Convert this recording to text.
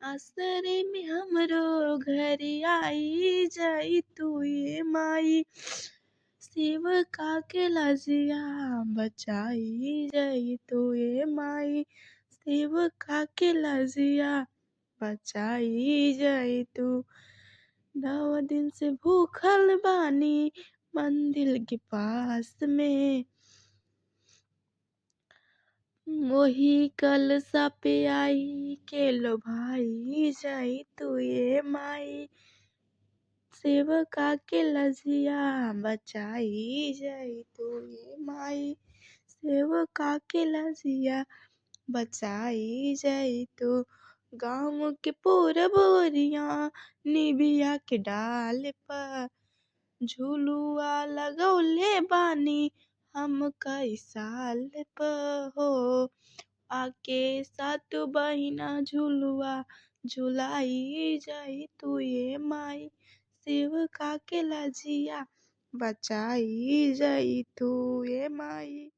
आसरे में हमरो घर आई जाई तू ये माई, सेवका के लजिया बचाई जाई तू ये माई, सेवका के लजिया बचाई जाई तू। 9 दिन से भूखल बानी मंदिर के पास में, मोही कलसा पे आई के लो भाई जाई तू ये माई, सेवका के लजिया बचाई जाई तू ये माई, सेवका के लजिया बचाई जाई तू। गाँव के पोरबोरिया निबिया के डाल पर झुलुआ लगौले बानी हम कई साल पर हो, आके सातो बहिना झुलुआ झुलाई जाई तू ये माई, सेवका के लजिया बचाई जाई तू ये माई।